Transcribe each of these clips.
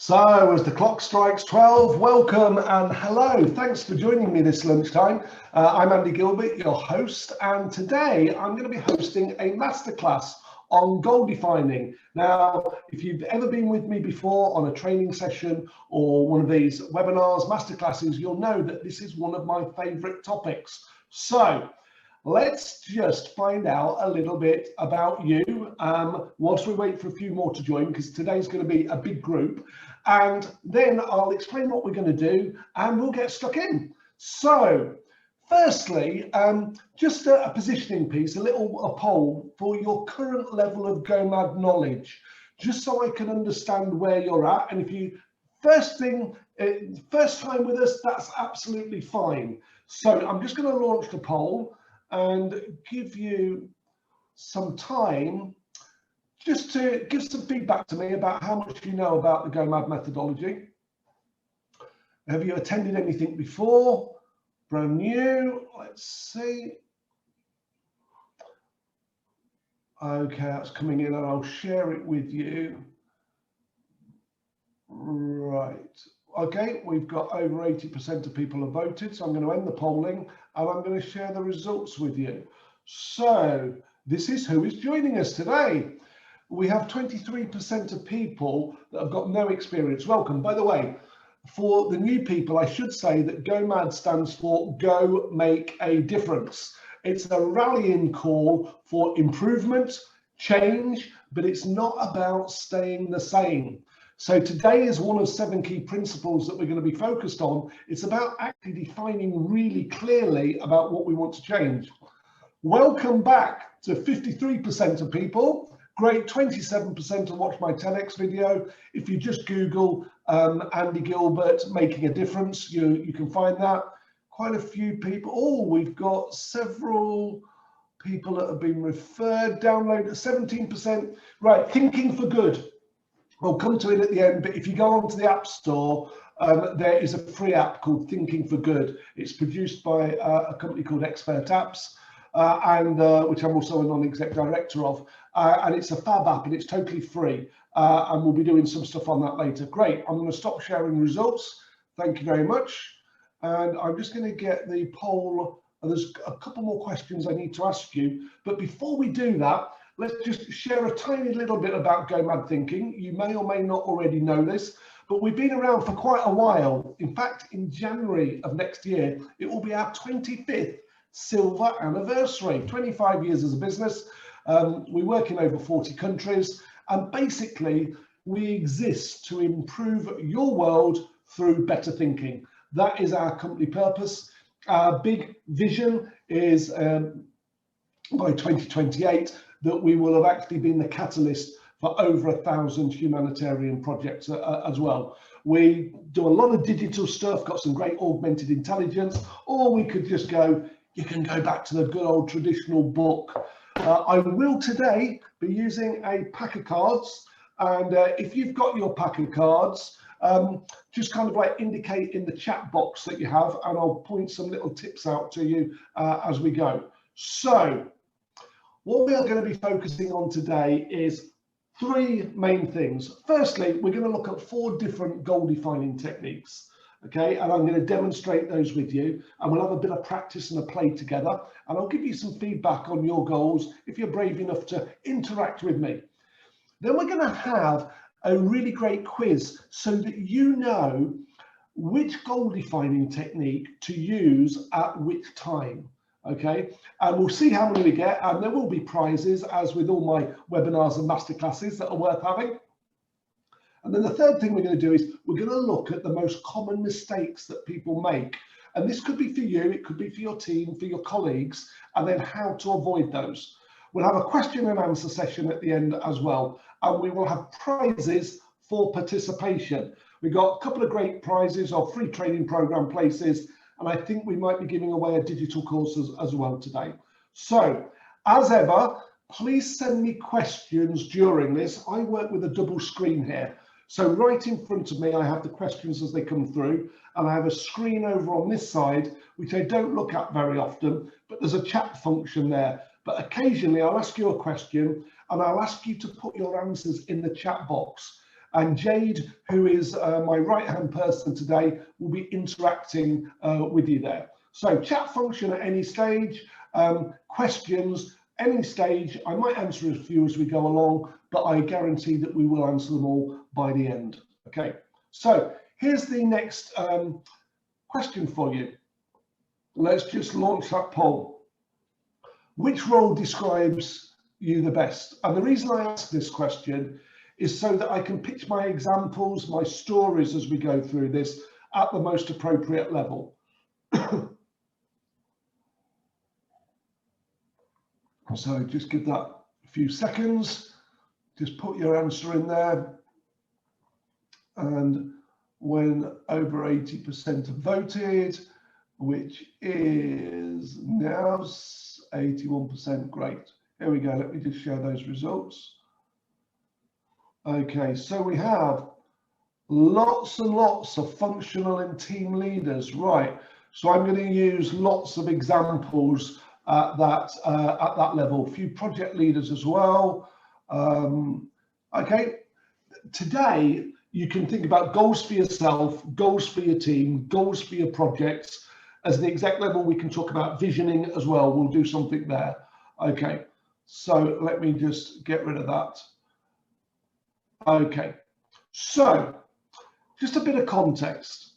So as the clock strikes 12, welcome and hello. Thanks for joining me this lunchtime. I'm Andy Gilbert, your host, and today I'm going to be hosting a masterclass on goal defining. Now, if you've ever been with me before on a training session or one of these webinars, masterclasses, you'll know that this is one of my favorite topics. So let's just find out a little bit about you whilst we wait for a few more to join, because today's going to be a big group, and then I'll explain what we're going to do and we'll get stuck in. So firstly, just a positioning piece, a poll for your current level of Go.M.A.D knowledge, just so I can understand where you're at. And if you first time with us, that's absolutely fine. So I'm just going to launch the poll and give you some time just to give some feedback to me about how much you know about the Go.M.A.D methodology. Have you attended anything before? Brand new? Let's see. Okay, that's coming in and I'll share it with you. Right. Okay, we've got over 80% of people have voted, so I'm going to end the polling and I'm going to share the results with you. So this is who is joining us today. We have 23% of people that have got no experience. Welcome. By the way, for the new people, I should say that Go.M.A.D stands for Go Make a Difference. It's a rallying call for improvement, change, but it's not about staying the same. So today is one of 7 key principles that we're going to be focused on. It's about actually defining really clearly about what we want to change. Welcome back to 53% of people. Great, 27% have watched my 10x video. If you just Google Andy Gilbert making a difference, you can find that. Quite a few people. Oh, we've got several people that have been referred, downloaded, 17%. Right, thinking for good. We'll come to it at the end, but if you go onto the App Store, there is a free app called Thinking for Good. It's produced by a company called Expert Apps, which I'm also a non-exec director of, and it's a fab app and it's totally free, and we'll be doing some stuff on that later. Great, I'm going to stop sharing results. Thank you very much, and I'm just going to get the poll. There's a couple more questions I need to ask you, but before we do that, let's just share a tiny little bit about Go.M.A.D thinking. You may or may not already know this, but we've been around for quite a while. In fact, in January of next year, it will be our 25th silver anniversary, 25 years as a business. We work in over 40 countries, and basically we exist to improve your world through better thinking. That is our company purpose. Our big vision is by 2028 that we will have actually been the catalyst for over 1,000 humanitarian projects as well. We do a lot of digital stuff, got some great augmented intelligence, or we could just go, you can go back to the good old traditional book. I will today be using a pack of cards, and if you've got your pack of cards, just kind of like indicate in the chat box that you have, and I'll point some little tips out to you as we go. So what we are going to be focusing on today is 3 main things. Firstly, we're going to look at 4 different goal defining techniques. Okay, and I'm going to demonstrate those with you, and we'll have a bit of practice and a play together, and I'll give you some feedback on your goals if you're brave enough to interact with me. Then we're going to have a really great quiz so that you know which goal defining technique to use at which time. Okay, and we'll see how many we get, and there will be prizes, as with all my webinars and masterclasses that are worth having. And then the third thing we're going to do is we're going to look at the most common mistakes that people make, and this could be for you, it could be for your team, for your colleagues, and then how to avoid those. We'll have a question and answer session at the end as well, and we will have prizes for participation. We've got a couple of great prizes of free training program places, and I think we might be giving away a digital course as well today. So, as ever, please send me questions during this. I work with a double screen here. So right in front of me, I have the questions as they come through, and I have a screen over on this side, which I don't look at very often, but there's a chat function there. But occasionally I'll ask you a question and I'll ask you to put your answers in the chat box. And Jade, who is my right-hand person today, will be interacting with you there. So chat function at any stage, questions, any stage. I might answer a few as we go along, but I guarantee that we will answer them all by the end. Okay, so here's the next question for you. Let's just launch that poll. Which role describes you the best? And the reason I ask this question is so that I can pitch my examples, my stories as we go through this at the most appropriate level. So just give that a few seconds, just put your answer in there. And when over 80% have voted, which is now 81%, great. Here we go, let me just share those results. Okay, so we have lots and lots of functional and team leaders, right? So I'm going to use lots of examples at that level. A few project leaders as well. Okay, today you can think about goals for yourself, goals for your team, goals for your projects. As the exec level, we can talk about visioning as well. We'll do something there. Okay, so let me just get rid of that. Okay, so just a bit of context.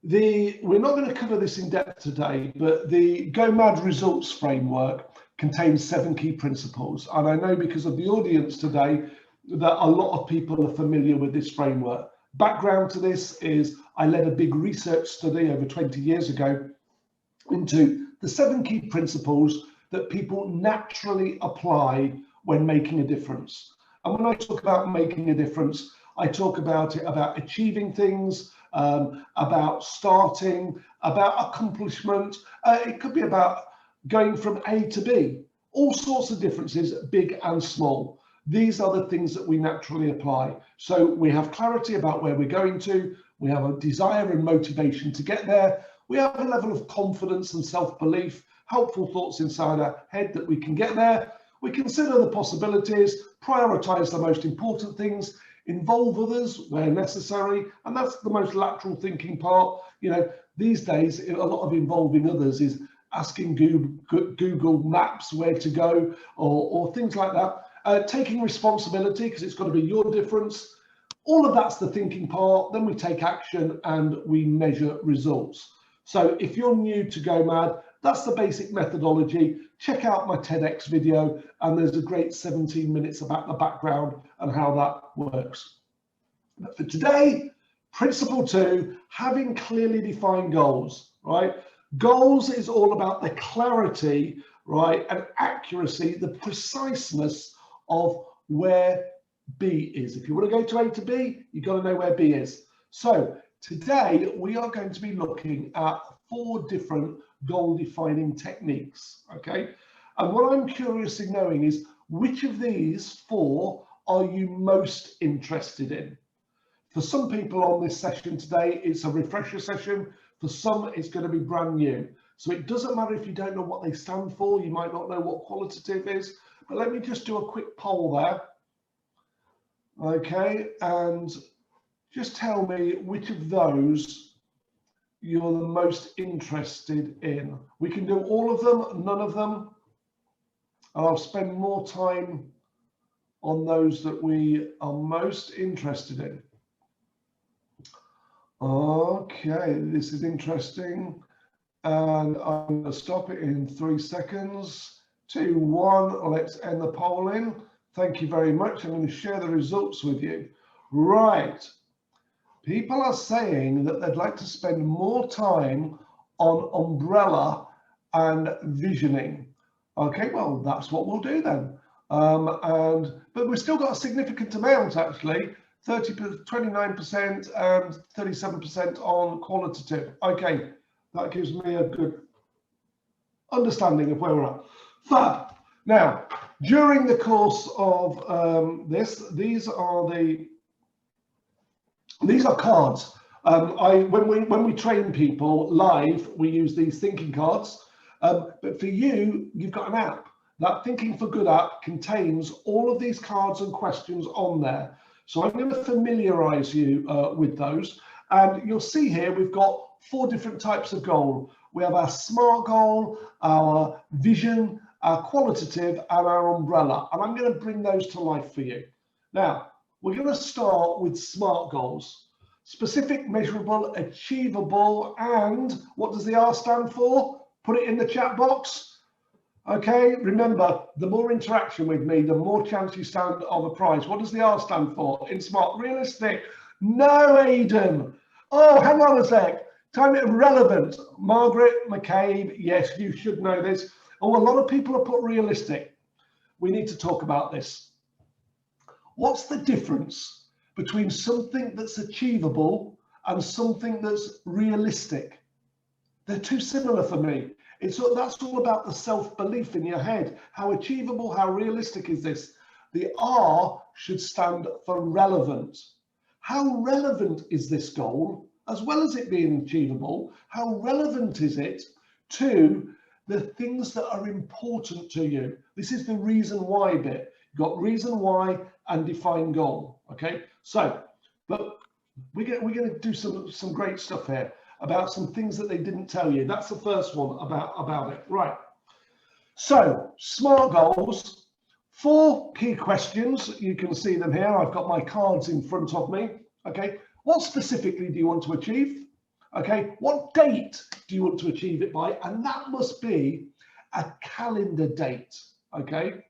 We're not going to cover this in depth today, but the Go Mad results framework contains 7 key principles. And I know because of the audience today that a lot of people are familiar with this framework. Background to this is I led a big research study over 20 years ago into the 7 key principles that people naturally apply when making a difference. And when I talk about making a difference, I talk about it about achieving things, about starting, about accomplishment. It could be about going from A to B, all sorts of differences, big and small. These are the things that we naturally apply. So we have clarity about where we're going to, we have a desire and motivation to get there, we have a level of confidence and self-belief, helpful thoughts inside our head that we can get there. We consider the possibilities, prioritize the most important things, involve others where necessary, and that's the most lateral thinking part. You know, these days, a lot of involving others is asking Google Maps where to go or things like that. Taking responsibility, because it's got to be your difference. All of that's the thinking part. Then we take action and we measure results. So if you're new to Go Mad, that's the basic methodology. Check out my TEDx video, and there's a great 17 minutes about the background and how that works. But for today, principle 2, having clearly defined goals, right? Goals is all about the clarity, right, and accuracy, the preciseness of where B is. If you want to go to A to B, you've got to know where B is. So today we are going to be looking at 4 different goal defining techniques, okay? And what I'm curious in knowing is which of these 4 are you most interested in? For some people on this session today, it's a refresher session. For some, it's going to be brand new. So it doesn't matter if you don't know what they stand for. You might not know what qualitative is, but let me just do a quick poll there. Okay, and just tell me which of those you're the most interested in. We can do all of them, none of them. And I'll spend more time on those that we are most interested in. Okay, this is interesting. And I'm going to stop it in 3 seconds. 2, 1, let's end the polling. Thank you very much. I'm going to share the results with you. Right. People are saying that they'd like to spend more time on umbrella and visioning. Okay, well, that's what we'll do then. But we've still got a significant amount, actually, 29% and 37% on qualitative. Okay, that gives me a good understanding of where we're at. Fab. Now, during the course of these are cards. When we train people live, we use these thinking cards. But for you, you've got an app. That Thinking for Good app contains all of these cards and questions on there. So I'm going to familiarize you with those. And you'll see here we've got 4 different types of goal. We have our SMART goal, our vision, our qualitative, and our umbrella. And I'm going to bring those to life for you. Now, we're going to start with SMART goals. Specific, measurable, achievable, and what does the R stand for? Put it in the chat box. Okay, remember, the more interaction with me, the more chance you stand of a prize. What does the R stand for in SMART? Realistic. No, Aidan. Oh, hang on a sec. Time it relevant. Margaret McCabe, yes, you should know this. Oh, a lot of people have put realistic. We need to talk about this. What's the difference between something that's achievable and something that's realistic? They're too similar for me. That's all about the self-belief in your head. How achievable, how realistic is this? The R should stand for relevant. How relevant is this goal, as well as it being achievable? How relevant is it to the things that are important to you? This is the reason why bit. You've got reason why and define goal. Okay, so but we're going to do some great stuff here about some things that they didn't tell you. That's the first one about it. Right. So SMART goals, 4 key questions. You can see them here. I've got my cards in front of me. Okay. What specifically do you want to achieve? Okay. What date do you want to achieve it by? And that must be a calendar date. Okay.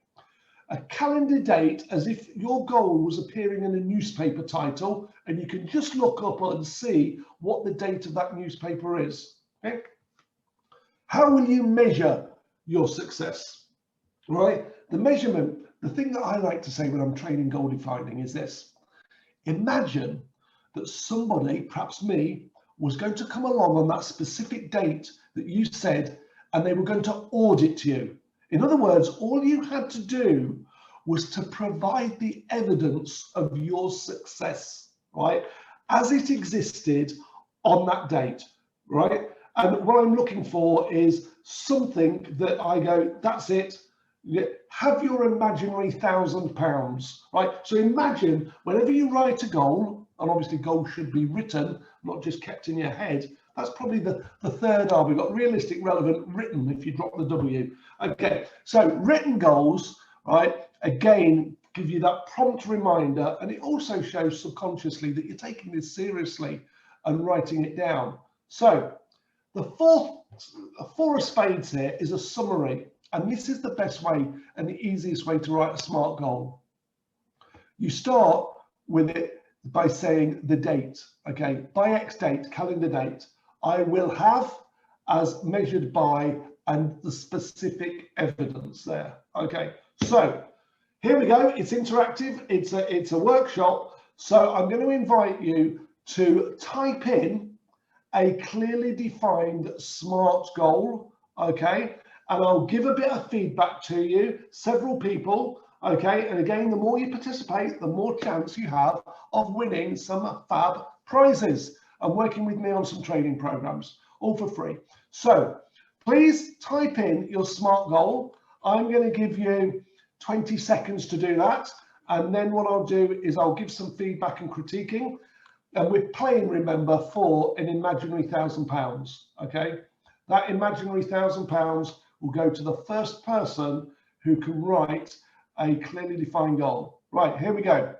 A calendar date, as if your goal was appearing in a newspaper title, and you can just look up and see what the date of that newspaper is. Okay? How will you measure your success? Right? The measurement, the thing that I like to say when I'm training goal defining is this. Imagine that somebody, perhaps me, was going to come along on that specific date that you said, and they were going to audit you. In other words, all you had to do was to provide the evidence of your success, right, as it existed on that date, right? And what I'm looking for is something that I go, that's it. Have your imaginary £1,000, right? So imagine whenever you write a goal, and obviously goals should be written, not just kept in your head. That's probably the third R. We've got realistic, relevant, written, if you drop the W. Okay, so written goals, right, again, give you that prompt reminder, and it also shows subconsciously that you're taking this seriously and writing it down. So the 4 of spades here is a summary, and this is the best way and the easiest way to write a SMART goal. You start with it by saying the date, okay, by X date, calendar date. I will have as measured by, and the specific evidence there. Okay, so here we go. It's interactive. It's a workshop. So I'm going to invite you to type in a clearly defined SMART goal. Okay, and I'll give a bit of feedback to you, several people. Okay, and again, the more you participate, the more chance you have of winning some fab prizes and working with me on some training programs, all for free. So please type in your SMART goal. I'm going to give you 20 seconds to do that. And then what I'll do is I'll give some feedback and critiquing. And we're playing, remember, for an imaginary £1,000. Okay, that imaginary £1,000 will go to the first person who can write a clearly defined goal. Right, here we go.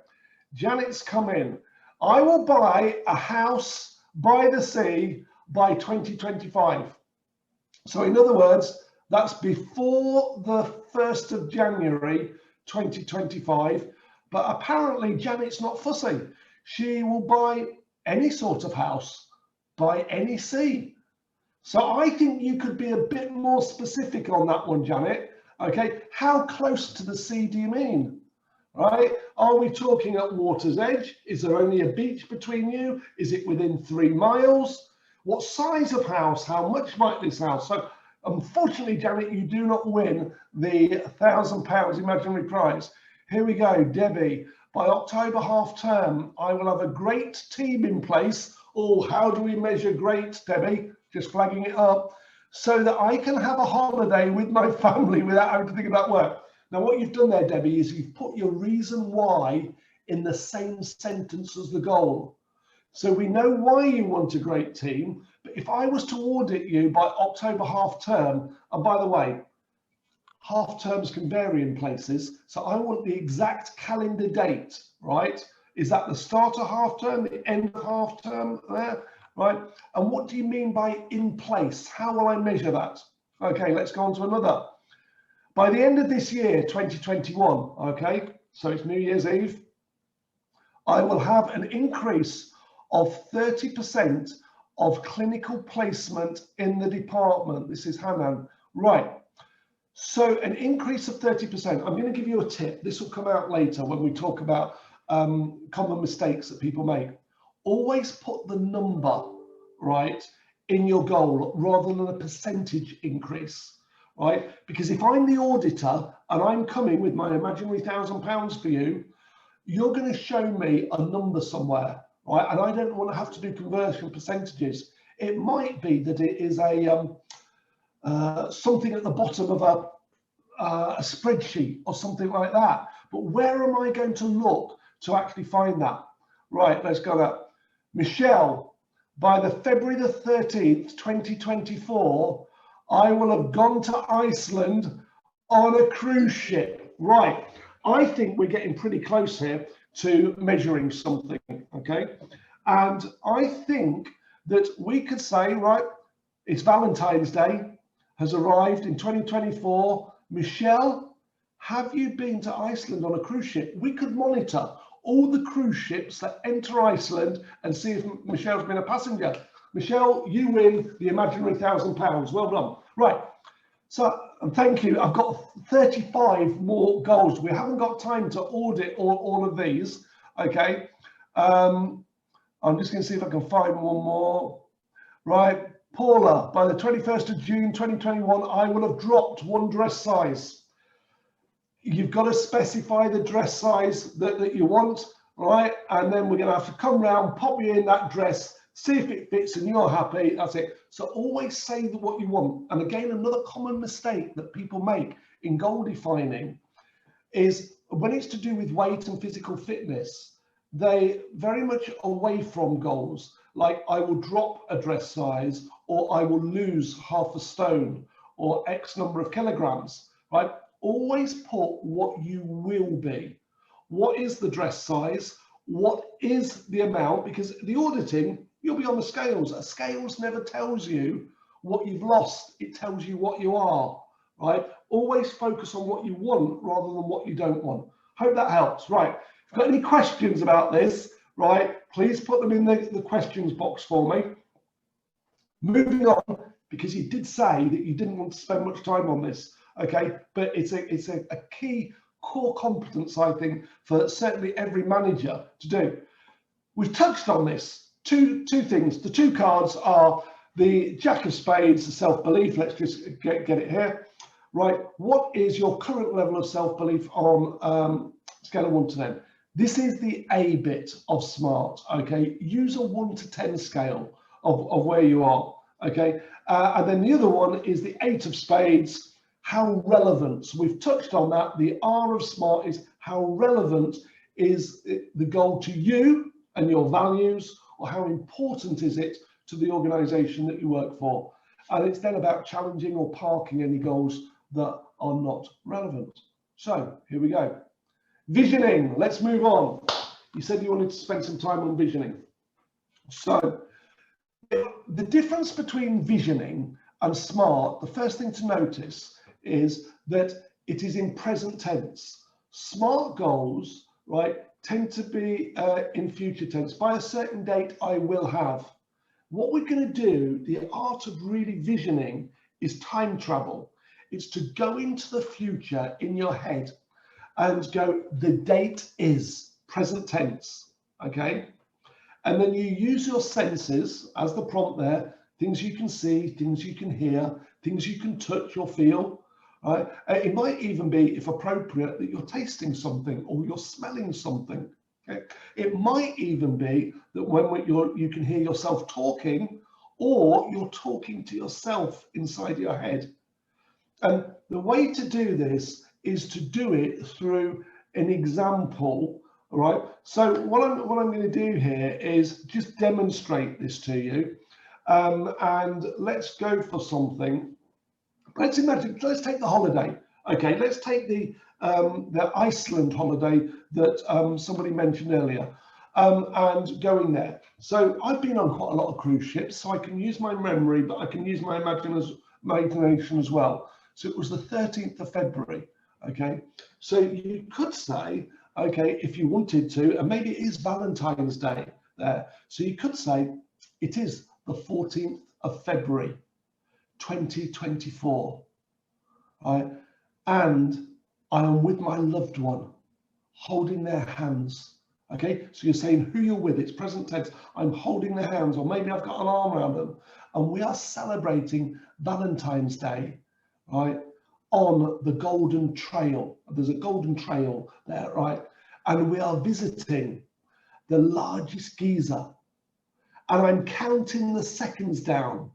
Janet's come in. I will buy a house by the sea by 2025. So in other words, that's before the 1st of January 2025. But apparently Janet's not fussy. She will buy any sort of house by any sea. So I think you could be a bit more specific on that one, Janet. Okay, how close to the sea do you mean? Right? Are we talking at water's edge? Is there only a beach between you? Is it within 3 miles? What size of house? How much might this house? So unfortunately, Janet, you do not win the £1,000 imaginary prize. Here we go, Debbie. By October half term, I will have a great team in place. Oh, how do we measure great, Debbie? Just flagging it up. So that I can have a holiday with my family without having to think about work. Now, what you've done there, Debbie, is you've put your reason why in the same sentence as the goal. So we know why you want a great team, but if I was to audit you by October half term, and by the way, half terms can vary in places, so I want the exact calendar date, right? Is that the start of half term, the end of half term there, right? And what do you mean by in place? How will I measure that? Okay, let's go on to another. By the end of this year, 2021, okay, so it's New Year's Eve, I will have an increase of 30% of clinical placement in the department. This is Hanan, right? So an increase of 30%. I'm going to give you a tip. This will come out later when we talk about common mistakes that people make. Always put the number, right, in your goal rather than a percentage increase, right? Because if I'm the auditor and I'm coming with my imaginary £1,000 for you, you're going to show me a number somewhere, right? And I don't want to have to do conversion percentages. It might be that it is a something at the bottom of a spreadsheet or something like that. But where am I going to look to actually find that? Right, let's go there. Michelle, by the February the 13th, 2024, I will have gone to Iceland on a cruise ship. Right, I think we're getting pretty close here to measuring something, okay? And I think that we could say, right, it's Valentine's Day, has arrived in 2024. Michelle, have you been to Iceland on a cruise ship? We could monitor all the cruise ships that enter Iceland and see if Michelle's been a passenger. Michelle, you win the imaginary £1,000. Well done. Right. So, and thank you. I've got 35 more goals. We haven't got time to audit all of these. Okay. I'm just going to see if I can find one more. Right. Paula, by the 21st of June 2021, I will have dropped 1 dress size. You've got to specify the dress size that you want, right? And then we're going to have to come round, pop you in that dress, see if it fits and you're happy. That's it. So always say what you want. And again, another common mistake that people make in goal defining is when it's to do with weight and physical fitness, they very much away from goals. Like I will drop a dress size, or I will lose half a stone, or X number of kilograms, right? Always put what you will be. What is the dress size? What is the amount? Because the auditing, you'll be on the scales. A scales never tells you what you've lost. It tells you what you are, right? Always focus on what you want rather than what you don't want. Hope that helps. Right. If you've got any questions about this, right, please put them in the questions box for me. Moving on, because you did say that you didn't want to spend much time on this, okay? But it's a key core competence, I think, for certainly every manager to do. We've touched on this. Two things. The 2 cards are the Jack of Spades, the self-belief. Let's just get it here. Right. What is your current level of self-belief on scale of 1 to 10? This is the A bit of SMART, okay? Use a 1 to 10 scale of where you are, okay? And then the other one is the 8 of Spades, how relevant. So we've touched on that. The R of SMART is how relevant is the goal to you and your values, or how important is it to the organization that you work for? And it's then about challenging or parking any goals that are not relevant. So here we go. Visioning, let's move on. You said you wanted to spend some time on visioning. So the difference between visioning and SMART, the first thing to notice is that it is in present tense. SMART goals, right, tend to be in future tense. By a certain date, I will have. What we're going to do, the art of really visioning, is time travel. It's to go into the future in your head and go, the date is present tense, okay? And then you use your senses as the prompt there, things you can see, things you can hear, things you can touch or feel, right? It might even be, if appropriate, that you're tasting something or you're smelling something, okay? It might even be that when you can hear yourself talking, or you're talking to yourself inside your head. And the way to do this is to do it through an example All right. So what I'm going to do here is just demonstrate this to you, and let's go for something. Let's imagine. Let's take the holiday. Okay. Let's take the Iceland holiday that somebody mentioned earlier, and going there. So I've been on quite a lot of cruise ships, so I can use my memory, but I can use my imagination as well. So it was the 13th of February. Okay. So you could say, okay, if you wanted to, and maybe it is Valentine's Day there. So you could say it is the 14th of February, 2024. Right? And I am with my loved one, holding their hands. Okay, so you're saying who you're with, it's present tense. I'm holding their hands, or maybe I've got an arm around them, and we are celebrating Valentine's Day, right? On the Golden Trail. There's a golden trail there, right? And we are visiting the largest geyser. And I'm counting the seconds down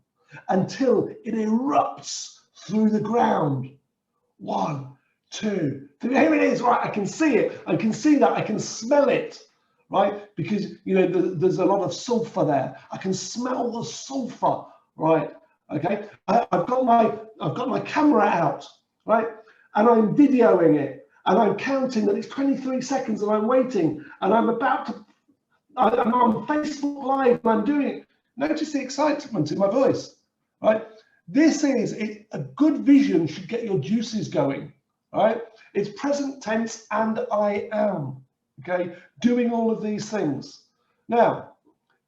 until it erupts through the ground. 1, 2, 3. Here it is, right? I can see it. I can see that. I can smell it, right? Because, you know, there's a lot of sulfur there. I can smell the sulfur, right? Okay. I've got my camera out, right? And I'm videoing it, and I'm counting that it's 23 seconds, and I'm waiting, and I'm about to. I'm on Facebook Live, and I'm doing it. Notice the excitement in my voice, right? This is a good vision should get your juices going, right? It's present tense, and I am, okay, doing all of these things. Now,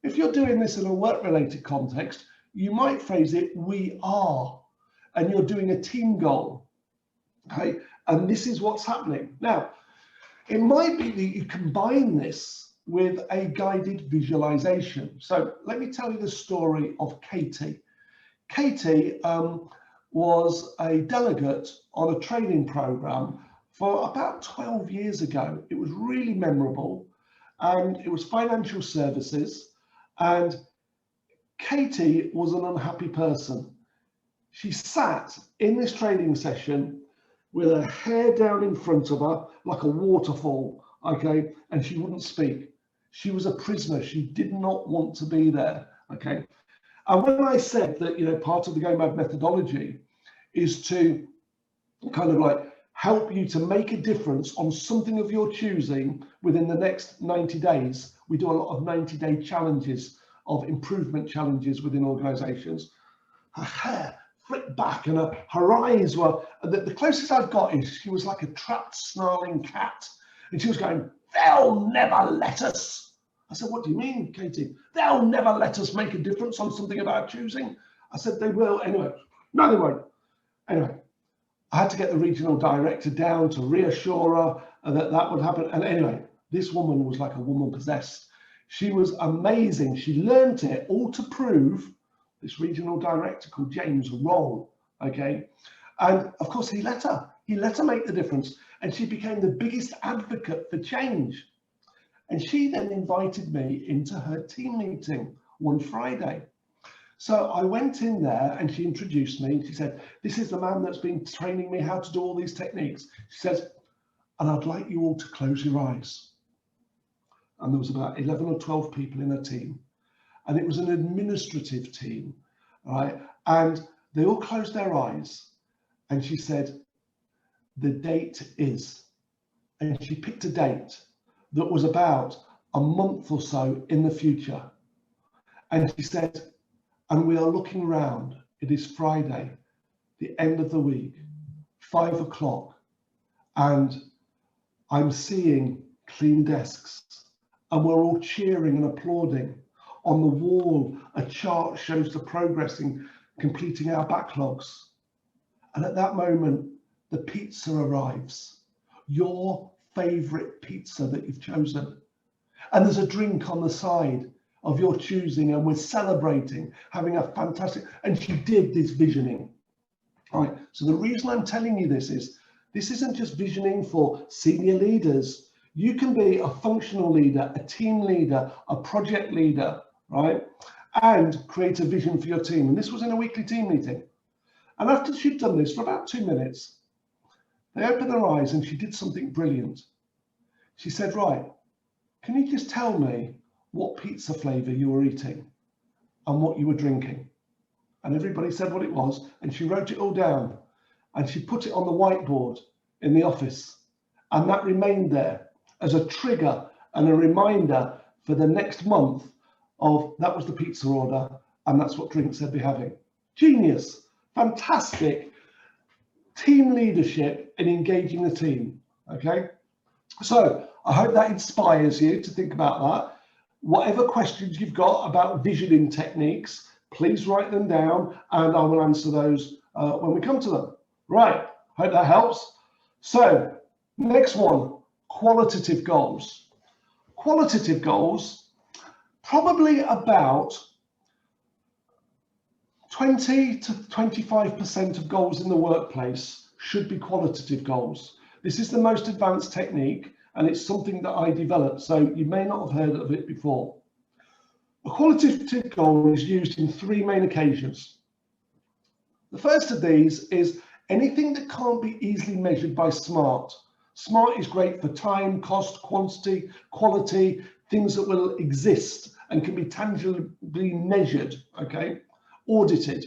if you're doing this in a work-related context, you might phrase it, we are, and you're doing a team goal, okay? And this is what's happening. Now, it might be that you combine this with a guided visualization. So let me tell you the story of Katie. Katie was a delegate on a training program for about 12 years ago. It was really memorable, and it was financial services, and Katie was an unhappy person. She sat in this training session with her hair down in front of her like a waterfall, okay, and she wouldn't speak. She was a prisoner. She did not want to be there, okay. And when I said that, you know, part of the M.A.D methodology is to kind of like help you to make a difference on something of your choosing within the next 90 days, we do a lot of 90-day challenges, of improvement challenges within organizations. Her hair flipped back, and her eyes were, the closest I've got is she was like a trapped, snarling cat. And she was going, they'll never let us. I said, what do you mean, Katie? They'll never let us make a difference on something of our choosing. I said, they will anyway. No, they won't. Anyway, I had to get the regional director down to reassure her that that would happen. And anyway, this woman was like a woman possessed. She was amazing. She learned it all to prove this regional director called James wrong, okay? And of course, he let her make the difference. And she became the biggest advocate for change. And she then invited me into her team meeting one Friday. So I went in there, and she introduced me. She said, this is the man that's been training me how to do all these techniques. She says, and I'd like you all to close your eyes. And there was about 11 or 12 people in her team. And it was an administrative team, right? And they all closed their eyes. And she said, the date is, and she picked a date that was about a month or so in the future. And she said, and we are looking around, it is Friday, the end of the week, 5 o'clock, and I'm seeing clean desks, and we're all cheering and applauding. On the wall, a chart shows the progress in completing our backlogs. And at that moment, the pizza arrives, your favorite pizza that you've chosen. And there's a drink on the side of your choosing, and we're celebrating, having a fantastic, and she did this visioning. All right, so the reason I'm telling you this is, this isn't just visioning for senior leaders. You can be a functional leader, a team leader, a project leader, right? And create a vision for your team. And this was in a weekly team meeting. And after she'd done this for about 2 minutes, they opened their eyes and she did something brilliant. She said, right, can you just tell me what pizza flavour you were eating and what you were drinking? And everybody said what it was, and she wrote it all down, and she put it on the whiteboard in the office, and that remained there as a trigger and a reminder for the next month of that was the pizza order, and that's what drinks they'd be having. Genius, fantastic team leadership in engaging the team. Okay, so I hope that inspires you to think about that. Whatever questions you've got about visioning techniques, please write them down, and I will answer those when we come to them. Right, hope that helps. So next one, qualitative goals. Qualitative goals, probably about 20 to 25% of goals in the workplace should be qualitative goals. This is the most advanced technique, and it's something that I developed, so you may not have heard of it before. A qualitative goal is used in three main occasions. The first of these is anything that can't be easily measured by S.M.A.R.T. S.M.A.R.T is great for time, cost, quantity, quality, things that will exist and can be tangibly measured, okay, audited.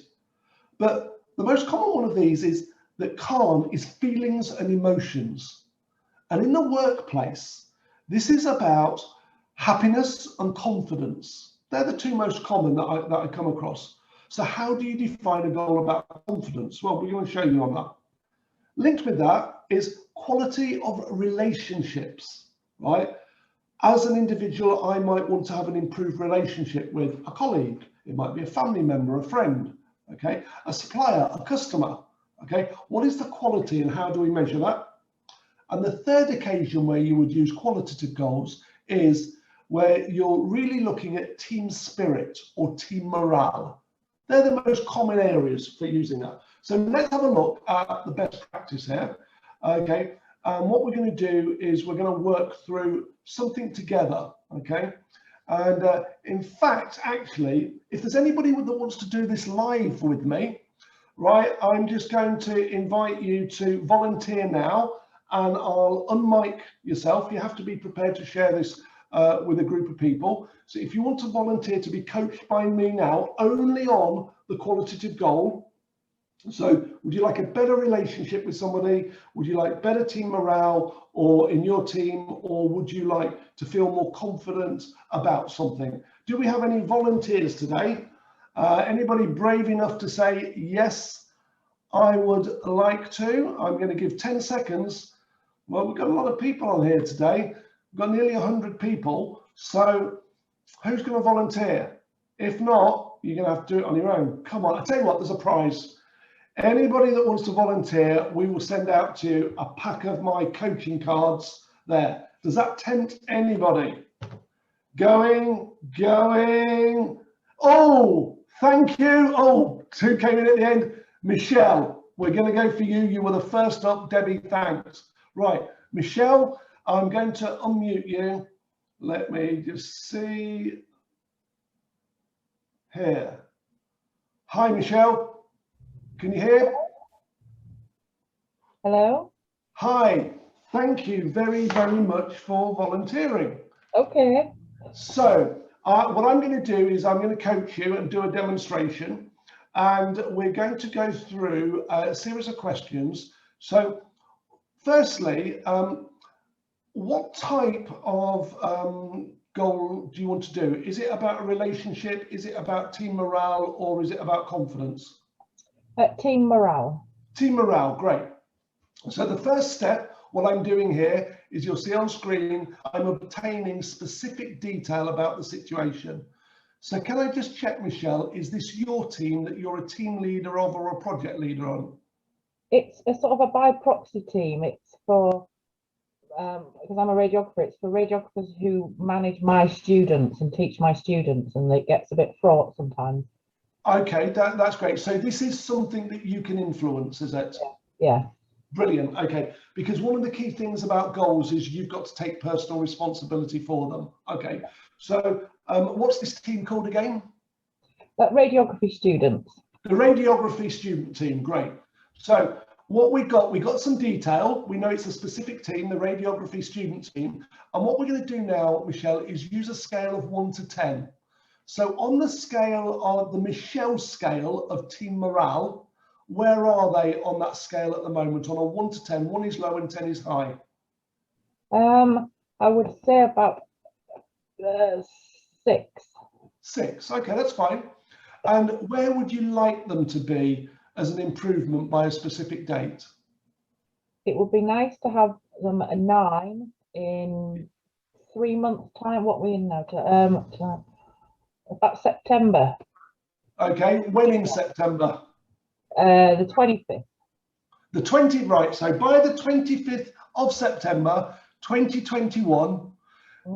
But the most common one of these is that calm is feelings and emotions. And in the workplace, this is about happiness and confidence. They're the two most common that I come across. So how do you define a goal about confidence? Well, we're going to show you on that. Linked with that is quality of relationships, right? As an individual, I might want to have an improved relationship with a colleague. It might be a family member, a friend, okay? A supplier, a customer, okay? What is the quality and how do we measure that? And the third occasion where you would use qualitative goals is where you're really looking at team spirit or team morale. They're the most common areas for using that. So let's have a look at the best practice here. Okay, what we're going to do is we're going to work through something together. Okay, and in fact, actually, if there's anybody that wants to do this live with me, right, I'm just going to invite you to volunteer now, and I'll unmic yourself. You have to be prepared to share this with a group of people. So if you want to volunteer to be coached by me now, only on the qualitative goal. So would you like a better relationship with somebody? Would you like better team morale or in your team? Or would you like to feel more confident about something? Do we have any volunteers today? Anybody brave enough to say, yes, I would like to? I'm going to give 10 seconds. Well, we've got a lot of people on here today. We've got nearly 100 people. So who's going to volunteer? If not, you're going to have to do it on your own. Come on, I tell you what, there's a prize. Anybody that wants to volunteer, we will send out to you a pack of my coaching cards there. Does that tempt anybody? Going. Oh, thank you. Oh, who came in at the end? Michelle, we're going to go for you. You were the first up. Debbie, thanks. Right, Michelle, I'm going to unmute you. Let me just see here. Hi, Michelle. Can you hear? Hello. Hi. Thank you very, very much for volunteering. Okay. So what I'm going to do is I'm going to coach you and do a demonstration, and we're going to go through a series of questions. So firstly, what type of goal do you want to do? Is it about a relationship? Is it about team morale, or is it about confidence? Team morale. Team morale, great. So the first step, what I'm doing here is you'll see on screen, I'm obtaining specific detail about the situation. So can I just check, Michelle, is this your team that you're a team leader of or a project leader on? It's a sort of a by proxy team. It's for, because I'm a radiographer, it's for radiographers who manage my students and teach my students, and it gets a bit fraught sometimes. Okay, that's great. So this is something that you can influence, is it? Yeah. Brilliant. Okay, because one of the key things about goals is you've got to take personal responsibility for them. Okay, so what's this team called again? Radiography students. The radiography student team, great. So what we got some detail. We know it's a specific team, the radiography student team. And what we're going to do now, Michelle, is use a scale of 1 to 10. So on the scale of the Michelle scale of team morale, where are they on that scale at the moment? On a 1 to 10, 1 is low and 10 is high. I would say about 6. 6, okay, that's fine. And where would you like them to be as an improvement by a specific date? It would be nice to have them a 9 in 3 months' time. What we in now? About September. Okay, when in September? The 25th. The 20th, right. So by the 25th of September, 2021,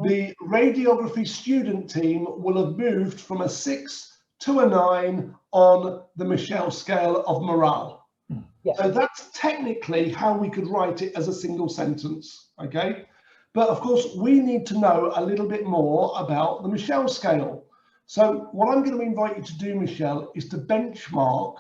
the radiography student team will have moved from a 6 to a 9 on the Michelle scale of morale. Yes. So that's technically how we could write it as a single sentence, okay? But of course, we need to know a little bit more about the Michelle scale. So what I'm going to invite you to do, Michelle, is to benchmark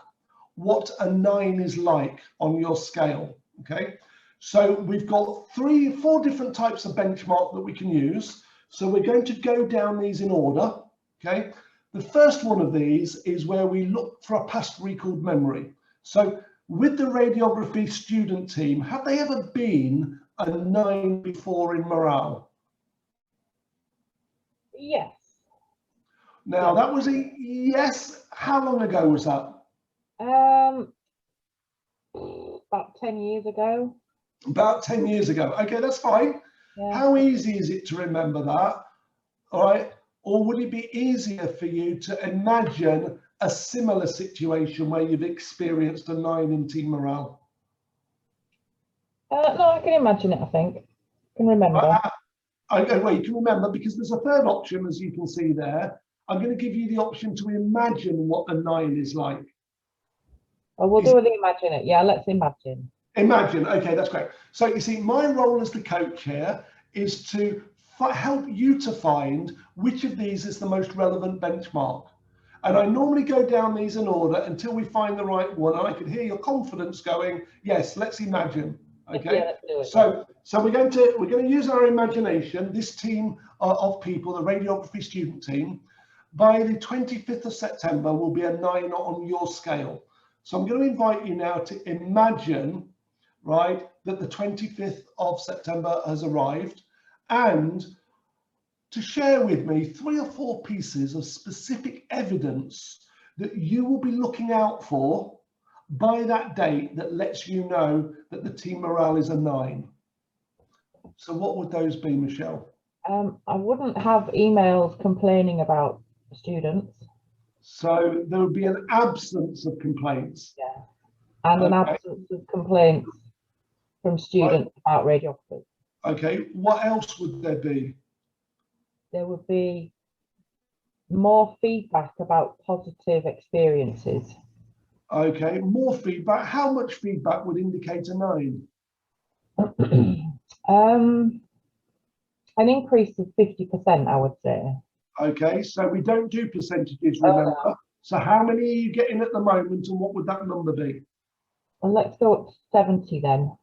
what a 9 is like on your scale, okay? So we've got 4 different types of benchmark that we can use. So we're going to go down these in order, okay? The first one of these is where we look for a past recalled memory. So with the radiography student team, have they ever been a 9 before in morale? Yes. Now that was a yes. How long ago was that? About 10 years ago. About 10 years ago. Okay, that's fine. Yeah. How easy is it to remember that? All right. Or would it be easier for you to imagine a similar situation where you've experienced a 9 in team morale? No, I can imagine it, I think. I can remember. Okay, well, you can remember because there's a third option, as you can see there. I'm going to give you the option to imagine what a 9 is like. Oh, we'll do the imagine it. Yeah, let's imagine. Imagine. Okay, that's great. So you see, my role as the coach here is to help you to find which of these is the most relevant benchmark. And I normally go down these in order until we find the right one. And I can hear your confidence going, yes, let's imagine. Okay. Yeah, let's do it. So we're going to use our imagination, this team of people, the radiography student team. By the 25th of September will be a 9 on your scale. So I'm going to invite you now to imagine, right, that the 25th of September has arrived and to share with me 3 or 4 pieces of specific evidence that you will be looking out for by that date that lets you know that the team morale is a 9. So what would those be, Michelle? I wouldn't have emails complaining about students. So there would be an absence of complaints. Yeah. And an absence of complaints from students about radiographers. Okay, what else would there be? There would be more feedback about positive experiences. Okay, more feedback. How much feedback would indicate a 9? An increase of 50%, I would say. Okay, so we don't do percentages, remember. No. So how many are you getting at the moment and what would that number be? Well, let's go up to 70 then.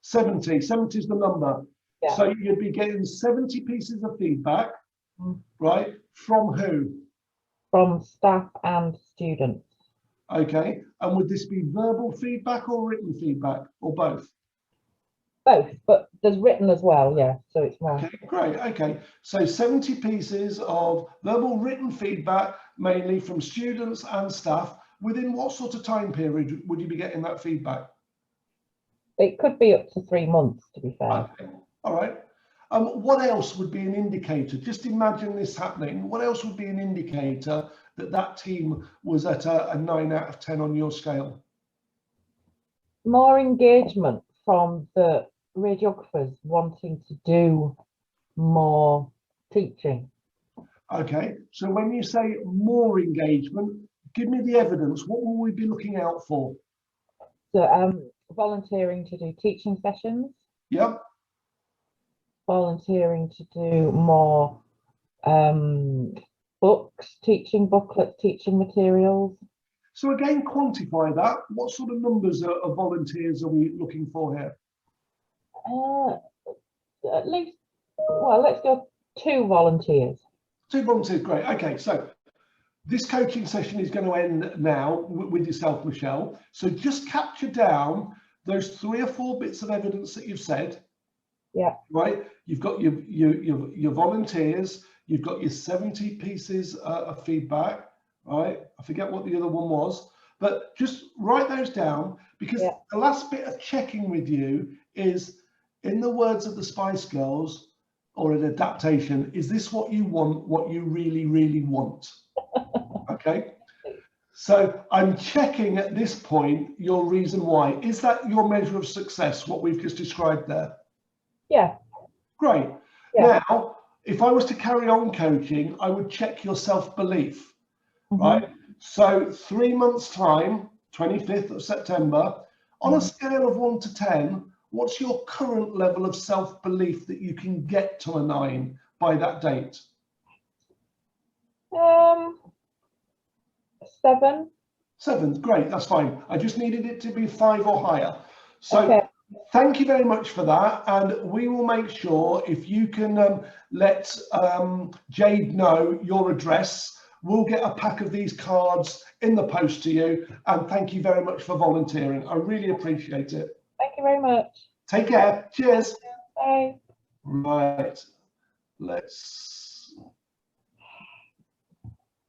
70. 70 is the number. Yeah. So you'd be getting 70 pieces of feedback, right? From who? From staff and students. Okay, and would this be verbal feedback or written feedback or both? Both, but there's written as well, yeah, so it's more. Okay, great. Okay, so 70 pieces of verbal written feedback, mainly from students and staff. Within what sort of time period would you be getting that feedback? It could be up to 3 months, to be fair. Okay. All right. What else would be an indicator? Just imagine this happening. What else would be an indicator that that team was at a 9 out of 10 on your scale? More engagement from the radiographers wanting to do more teaching. Okay, so when you say more engagement, give me the evidence. What will we be looking out for? So volunteering to do teaching sessions. Yep. Volunteering to do more books, teaching booklets, teaching materials. So again, quantify that. What sort of numbers of volunteers are we looking for here? At least, well, let's go 2 volunteers. 2 volunteers, great. Okay, so this coaching session is going to end now with yourself, Michelle. So just capture down those 3 or 4 bits of evidence that you've said. Yeah. Right. You've got your volunteers. You've got your 70 pieces of feedback. Right. I forget what the other one was, but just write those down, because the last bit of checking with you is, in the words of the Spice Girls, or an adaptation, is this what you want, what you really, really want? Okay. So I'm checking at this point your reason why. Is that your measure of success, what we've just described there? Yeah. Great. Yeah. Now, if I was to carry on coaching, I would check your self-belief, right? So 3 months' time, 25th of September, on a scale of 1 to 10, what's your current level of self-belief that you can get to a 9 by that date? 7. 7, great, that's fine. I just needed it to be 5 or higher. So okay. Thank you very much for that, and we will make sure, if you can let Jade know your address, we'll get a pack of these cards in the post to you. And thank you very much for volunteering. I really appreciate it. Thank you very much. Take care. Cheers. Bye. Right. Let's.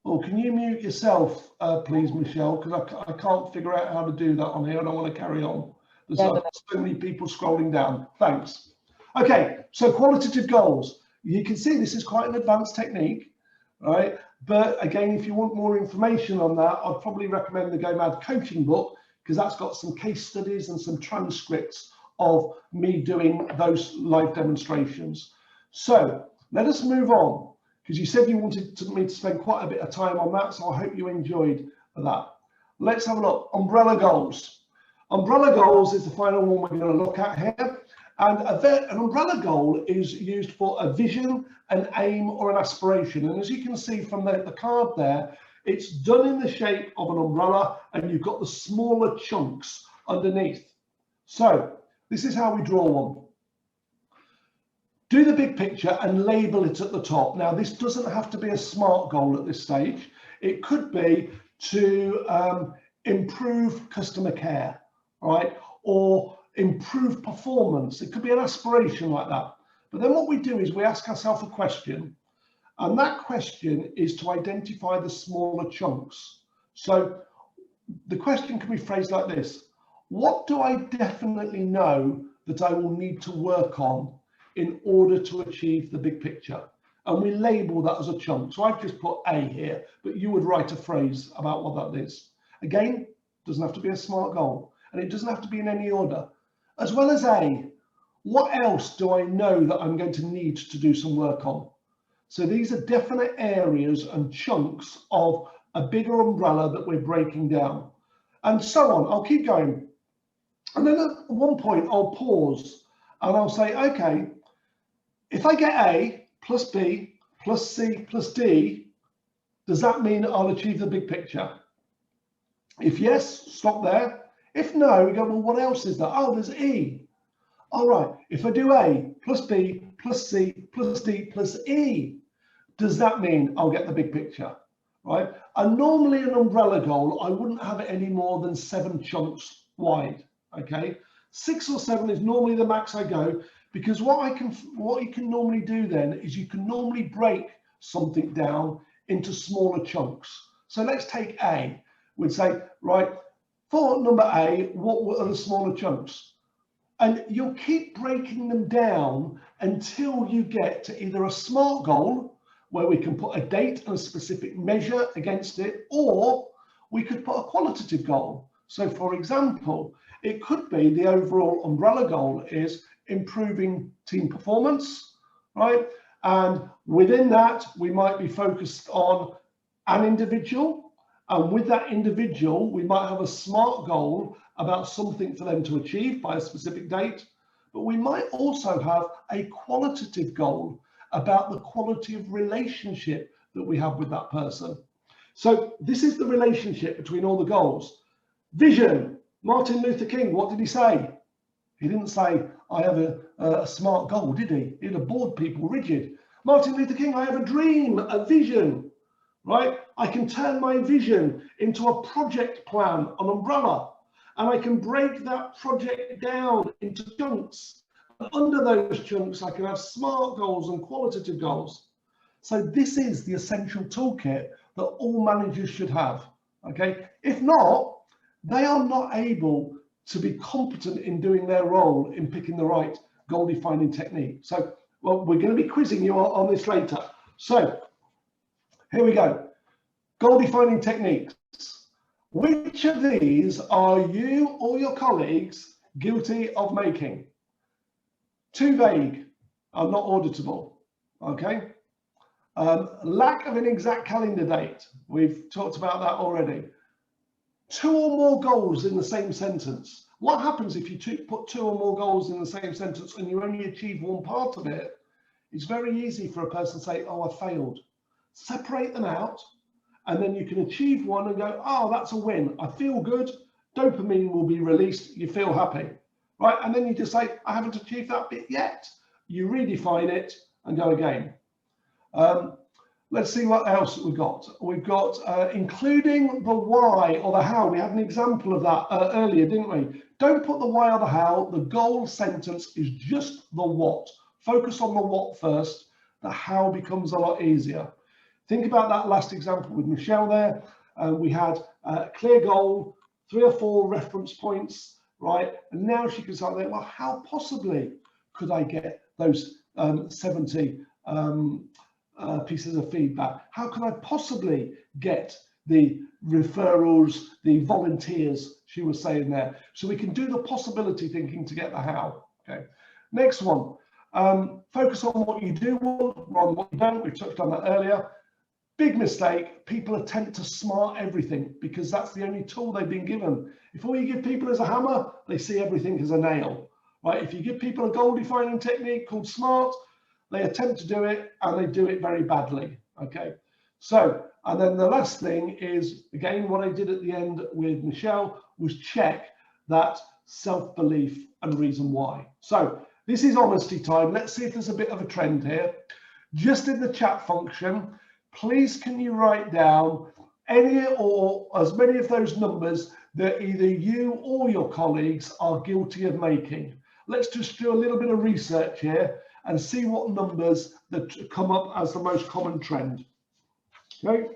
Oh, can you mute yourself, please, Michelle? Because I can't figure out how to do that on here. I don't want to carry on. There's so many people scrolling down. Thanks. Okay, so qualitative goals. You can see this is quite an advanced technique, right? But again, if you want more information on that, I'd probably recommend the M.A.D coaching book, because that's got some case studies and some transcripts of me doing those live demonstrations. So let us move on, because you said you wanted me to spend quite a bit of time on that, so I hope you enjoyed that. Let's have a look. Umbrella goals. Umbrella goals is the final one we're going to look at here. And an umbrella goal is used for a vision, an aim, or an aspiration. And as you can see from the card there, it's done in the shape of an umbrella, and you've got the smaller chunks underneath. So this is how we draw one. Do the big picture and label it at the top. Now, this doesn't have to be a SMART goal at this stage. It could be to improve customer care, right? Or improve performance. It could be an aspiration like that. But then what we do is we ask ourselves a question, and that question is to identify the smaller chunks. So the question can be phrased like this: what do I definitely know that I will need to work on in order to achieve the big picture? And we label that as a chunk. So I've just put A here, but you would write a phrase about what that is. Again, doesn't have to be a SMART goal, and it doesn't have to be in any order. As well as A, what else do I know that I'm going to need to do some work on? So these are definite areas and chunks of a bigger umbrella that we're breaking down, and so on. I'll keep going. And then at one point, I'll pause and I'll say, okay, if I get A plus B plus C plus D, does that mean I'll achieve the big picture? If yes, stop there. If no, we go, well, what else is there? Oh, there's E. All right, if I do A plus B plus C plus D plus E, does that mean I'll get the big picture, right? And normally an umbrella goal, I wouldn't have it any more than 7 chunks wide, okay? 6 or 7 is normally the max I go, because what you can normally do then is you can normally break something down into smaller chunks. So let's take A. We'd say, right, for number A, what are the smaller chunks? And you'll keep breaking them down until you get to either a SMART goal, where we can put a date and a specific measure against it, or we could put a qualitative goal. So for example, it could be the overall umbrella goal is improving team performance, right? And within that, we might be focused on an individual. And with that individual, we might have a SMART goal about something for them to achieve by a specific date. But we might also have a qualitative goal about the quality of relationship that we have with that person. So this is the relationship between all the goals. Vision, Martin Luther King, what did he say? He didn't say, I have a SMART goal, did he? He'd have bored people rigid. Martin Luther King, I have a dream, a vision, right? I can turn my vision into a project plan, an umbrella, and I can break that project down into chunks. And under those chunks, I can have SMART goals and qualitative goals. So this is the essential toolkit that all managers should have, okay? If not, they are not able to be competent in doing their role in picking the right goal defining technique. So, well, we're going to be quizzing you on this later. So here we go. Goal defining techniques. Which of these are you or your colleagues guilty of making? Too vague, are not auditable, okay? Lack of an exact calendar date. We've talked about that already. Two or more goals in the same sentence. What happens if you put two or more goals in the same sentence and you only achieve one part of it? It's very easy for a person to say, oh, I failed. Separate them out, and then you can achieve one and go, oh, that's a win. I feel good. Dopamine will be released. You feel happy, right? And then you just say, I haven't achieved that bit yet. You redefine it and go again. Let's see what else we've got. We've got including the why or the how. We had an example of that earlier, didn't we? Don't put the why or the how. The goal sentence is just the what. Focus on the what first. The how becomes a lot easier. Think about that last example with Michelle there. We had a clear goal, 3 or 4 reference points, right? And now she can start there, well, how possibly could I get those 70 pieces of feedback? How can I possibly get the referrals, the volunteers, she was saying there. So we can do the possibility thinking to get the how. Okay. Next one, focus on what you do want rather than what you don't. We've touched on that earlier. Big mistake, people attempt to SMART everything because that's the only tool they've been given. If all you give people is a hammer, they see everything as a nail, right? If you give people a goal defining technique called SMART, they attempt to do it and they do it very badly, okay? So, and then the last thing is, again, what I did at the end with Michelle was check that self-belief and reason why. So this is honesty time. Let's see if there's a bit of a trend here. Just in the chat function, please can you write down any or as many of those numbers that either you or your colleagues are guilty of making. Let's just do a little bit of research here and see what numbers that come up as the most common trend. Okay.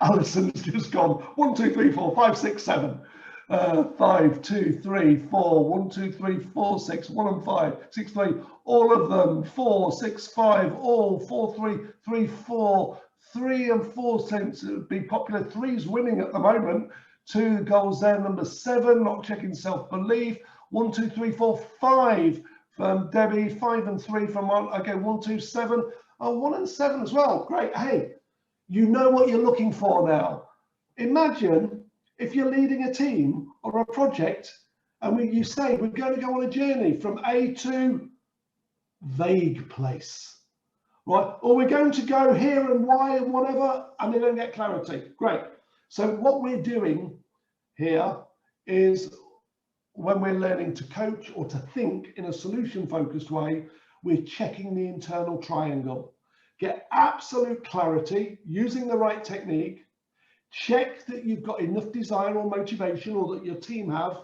Alison's just gone 1, 2, 3, 4, 5, 6, 7. 5, 2, 3, 4, 1, 2, 3, 4, 6, 1 and 5, 6, 3, all of them, 4, 6, 5, all, 4, 3, 3, 4, 3 and 4 seems to be popular. 3's winning at the moment. 2 goals there, number 7, not checking self-belief. 1, 2, 3, 4, 5 from Debbie, 5 and 3 from one. Okay, 1, 2, 7. Oh, 1 and 7 as well. Great. Hey, you know what you're looking for now. Imagine if you're leading a team or a project and you say we're going to go on a journey from A to vague place, right? Or we're going to go here and Y and whatever, and they don't get clarity. Great. So what we're doing here is when we're learning to coach or to think in a solution-focused way, we're checking the internal triangle. Get absolute clarity using the right technique. Check that you've got enough desire or motivation, or that your team have,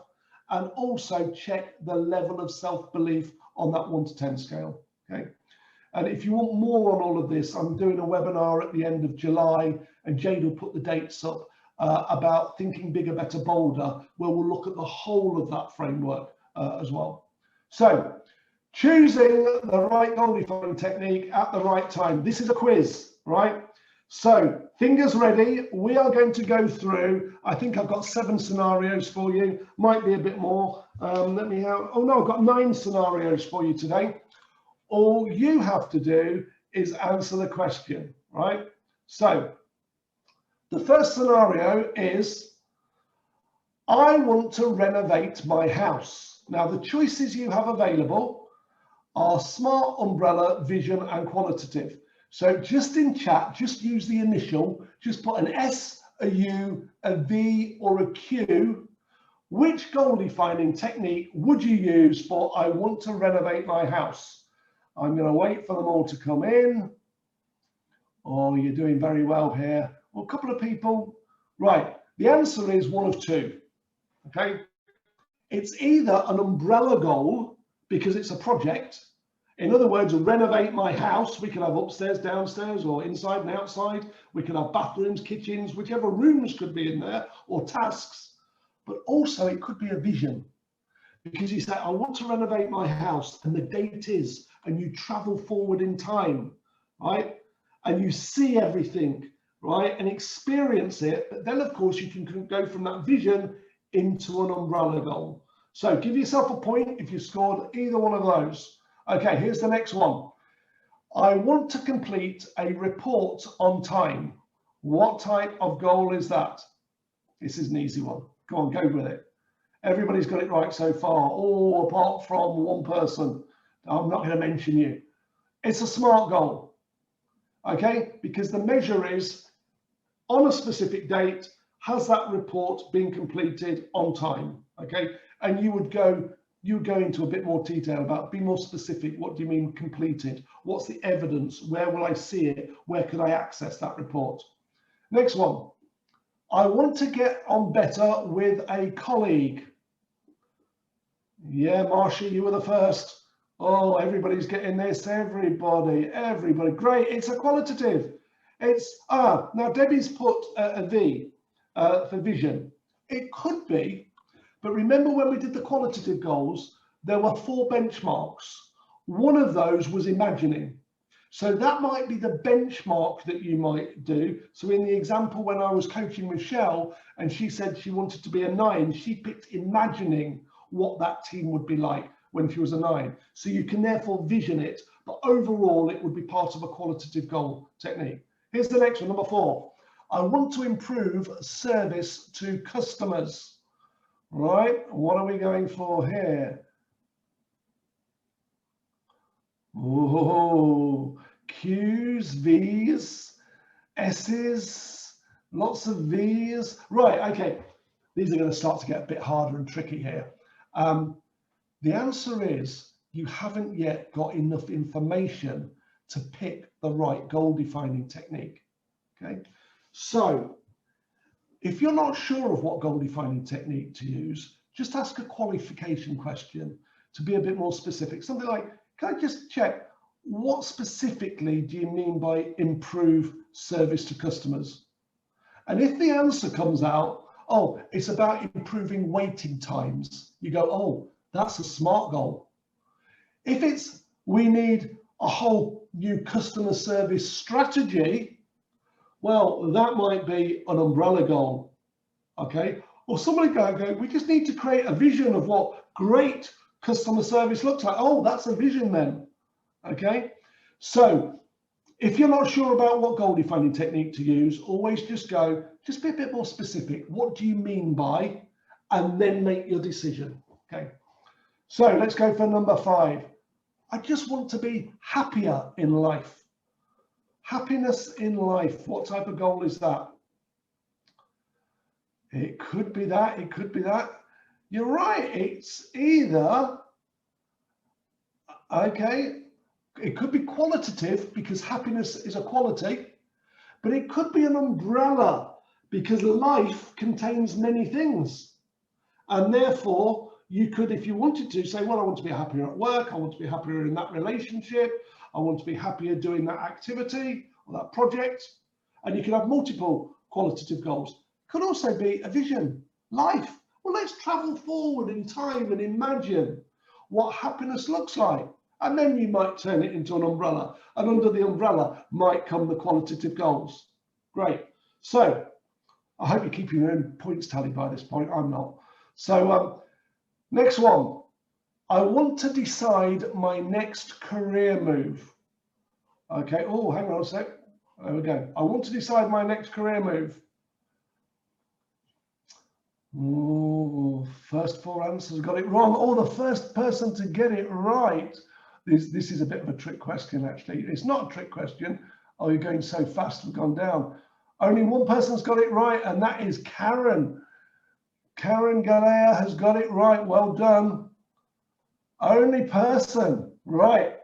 and also check the level of self-belief on that 1 to 10 scale. Okay. And if you want more on all of this, I'm doing a webinar at the end of July, and Jade will put the dates up about thinking bigger, better, bolder, where we'll look at the whole of that framework as well. So choosing the right goal defining technique at the right time. This is a quiz, right? So fingers ready. We are going to go through, I think I've got 7 scenarios for you, might be a bit more. Let me have, oh no, I've got 9 scenarios for you today. All you have to do is answer the question, right? So the first scenario is, I want to renovate my house. Now the choices you have available are SMART, umbrella, vision and qualitative. So just in chat, just use the initial, just put an S, a U, a V, or a Q. Which goal defining technique would you use for I want to renovate my house? I'm going to wait for them all to come in. Oh, you're doing very well here. Well, a couple of people. Right, the answer is one of two. Okay, it's either an umbrella goal because it's a project. In other words, renovate my house. We can have upstairs, downstairs, or inside and outside. We can have bathrooms, kitchens, whichever rooms could be in there, or tasks. But also it could be a vision, because you say, I want to renovate my house, and the date is, and you travel forward in time, right? And you see everything, right? And experience it. But then, of course, you can go from that vision into an umbrella goal. So give yourself a point if you scored either one of those. Okay, here's the next one. I want to complete a report on time. What type of goal is that? This is an easy one. Go on, go with it. Everybody's got it right so far, all apart from one person. I'm not going to mention you. It's a SMART goal, okay? Because the measure is, on a specific date, has that report been completed on time, okay? And you would go into a bit more detail about, be more specific. What do you mean completed? What's the evidence? Where will I see it? Where could I access that report? Next one. I want to get on better with a colleague. Yeah, Marcia, you were the first. Oh, everybody's getting this. Everybody. Great. It's a qualitative. It's, now Debbie's put a V for vision. It could be. But remember when we did the qualitative goals, there were 4 benchmarks. One of those was imagining. So that might be the benchmark that you might do. So in the example when I was coaching Michelle and she said she wanted to be a 9, she picked imagining what that team would be like when she was a 9. So you can therefore vision it, but overall it would be part of a qualitative goal technique. Here's the next one, number 4. I want to improve service to customers. Right, what are we going for here? Oh, Q's, V's, S's, lots of V's. Right, okay. These are going to start to get a bit harder and tricky here. The answer is you haven't yet got enough information to pick the right goal defining technique. Okay, so if you're not sure of what goal defining technique to use, just ask a qualification question to be a bit more specific. Something like, can I just check, what specifically do you mean by improve service to customers? And if the answer comes out, oh, it's about improving waiting times, you go, oh, that's a SMART goal. If it's, we need a whole new customer service strategy, well, that might be an umbrella goal, okay? Or somebody go, we just need to create a vision of what great customer service looks like. Oh, that's a vision then, okay? So if you're not sure about what goal defining technique to use, always just be a bit more specific. What do you mean by, and then make your decision, okay? So let's go for number 5. I just want to be happier in life. Happiness in life, what type of goal is that? It could be that, it could be that. You're right, it's either, okay, it could be qualitative because happiness is a quality, but it could be an umbrella because life contains many things. And therefore, you could, if you wanted to, say, well, I want to be happier at work, I want to be happier in that relationship, I want to be happier doing that activity or that project. And you can have multiple qualitative goals. Could also be a vision, life. Well, let's travel forward in time and imagine what happiness looks like. And then you might turn it into an umbrella. And under the umbrella might come the qualitative goals. Great. So I hope you're keeping your own points tally by this point. I'm not. So next one. I want to decide my next career move. Okay. Oh, hang on a sec. There we go. I want to decide my next career move. Oh, first 4 answers got it wrong. Oh, the first person to get it right. This is a bit of a trick question, actually. It's not a trick question. Oh, you're going so fast, we've gone down. Only one person's got it right, and that is Karen. Karen Galea has got it right. Well done. Only person. Right.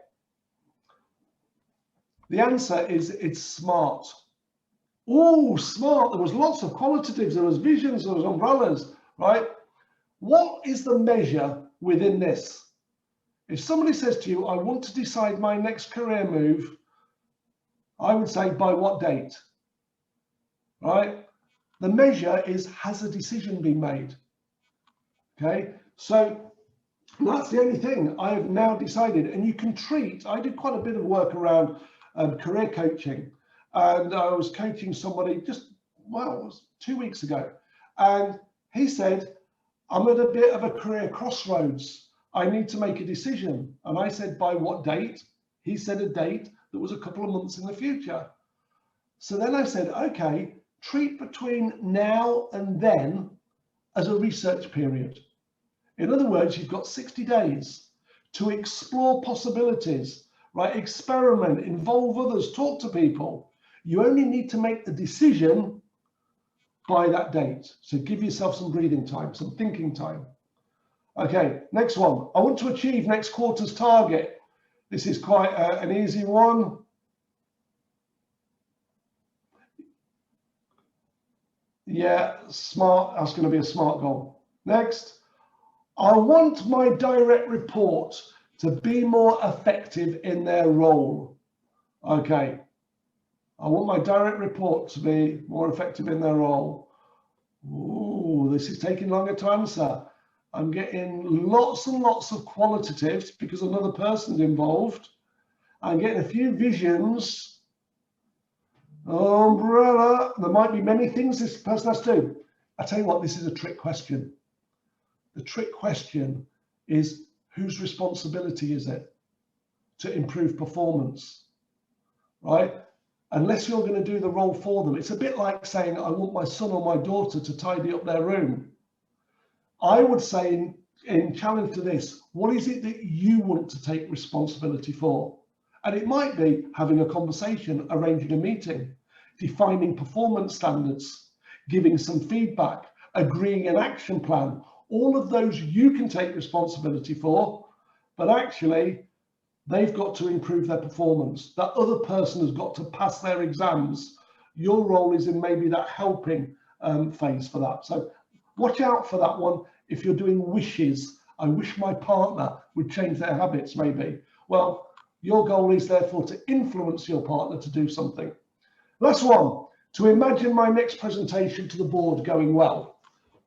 The answer is it's SMART. Oh, SMART. There was lots of qualitatives. There was visions. There was umbrellas. Right. What is the measure within this? If somebody says to you, I want to decide my next career move, I would say, by what date? Right? The measure is, has a decision been made? Okay, so that's the only thing I have now decided. And you can treat, I did quite a bit of work around career coaching, and I was coaching somebody just, well, it was 2 weeks ago. And he said, I'm at a bit of a career crossroads. I need to make a decision. And I said, by what date? He said a date that was a couple of months in the future. So then I said, okay, treat between now and then as a research period. In other words, you've got 60 days to explore possibilities, right? Experiment, involve others, talk to people. You only need to make the decision by that date. So give yourself some breathing time, some thinking time. Okay, next one. I want to achieve next quarter's target. This is quite an easy one. Yeah, SMART, that's going to be a SMART goal. Next, I want my direct report to be more effective in their role. Okay, I want my direct report to be more effective in their role. Ooh, this is taking longer to answer. I'm getting lots and lots of qualitatives because another person's involved. I'm getting a few visions. Umbrella. There might be many things this person has to do. I tell you what, this is a trick question. The trick question is, whose responsibility is it to improve performance, right? Unless you're going to do the role for them. It's a bit like saying, I want my son or my daughter to tidy up their room. I would say in challenge to this, what is it that you want to take responsibility for? And it might be having a conversation, arranging a meeting, defining performance standards, giving some feedback, agreeing an action plan. All of those you can take responsibility for, but actually they've got to improve their performance. That other person has got to pass their exams. Your role is in maybe that helping phase for that. So watch out for that one. If you're doing wishes, I wish my partner would change their habits maybe. Well, your goal is therefore to influence your partner to do something. Last one, to imagine my next presentation to the board going well.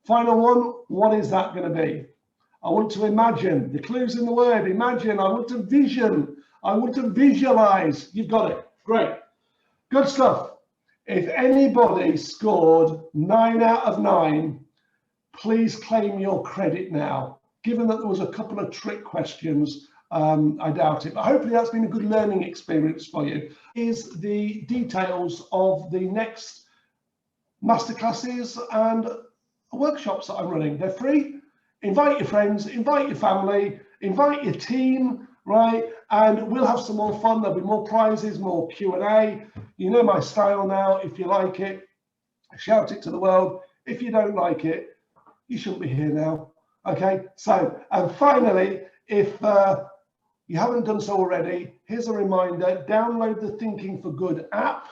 Final one, what is that going to be? I want to imagine, the clues in the word, imagine. I want to vision, I want to visualize. You've got it, great, good stuff. If anybody scored 9 out of 9, please claim your credit now. Given that there was a couple of trick questions, I doubt it, but hopefully that's been a good learning experience for you. Is the details of the next masterclasses and workshops that I'm running. They're free. Invite your friends, invite your family, invite your team, right? And we'll have some more fun. There'll be more prizes, more Q&A. You know my style now. If you like it, shout it to the world. If you don't like it, you shouldn't be here now. Okay, so, and finally, if you haven't done so already, here's a reminder, download the Thinking for Good app.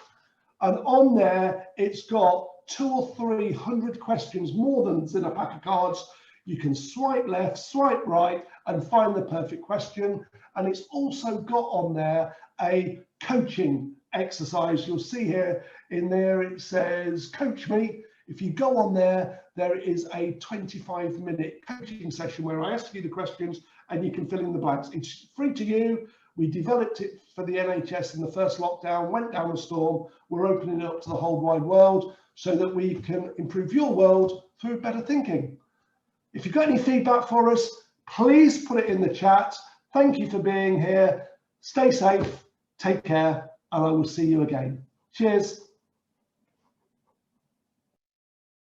And on there, it's got 200 or 300 questions, more than in a pack of cards. You can swipe left, swipe right, and find the perfect question. And it's also got on there a coaching exercise. You'll see here in there, it says, coach me. If you go on there, there is a 25-minute coaching session where I ask you the questions and you can fill in the blanks. It's free to you. We developed it for the NHS in the first lockdown, went down a storm. We're opening it up to the whole wide world so that we can improve your world through better thinking. If you've got any feedback for us, please put it in the chat. Thank you for being here. Stay safe, take care, and I will see you again. Cheers.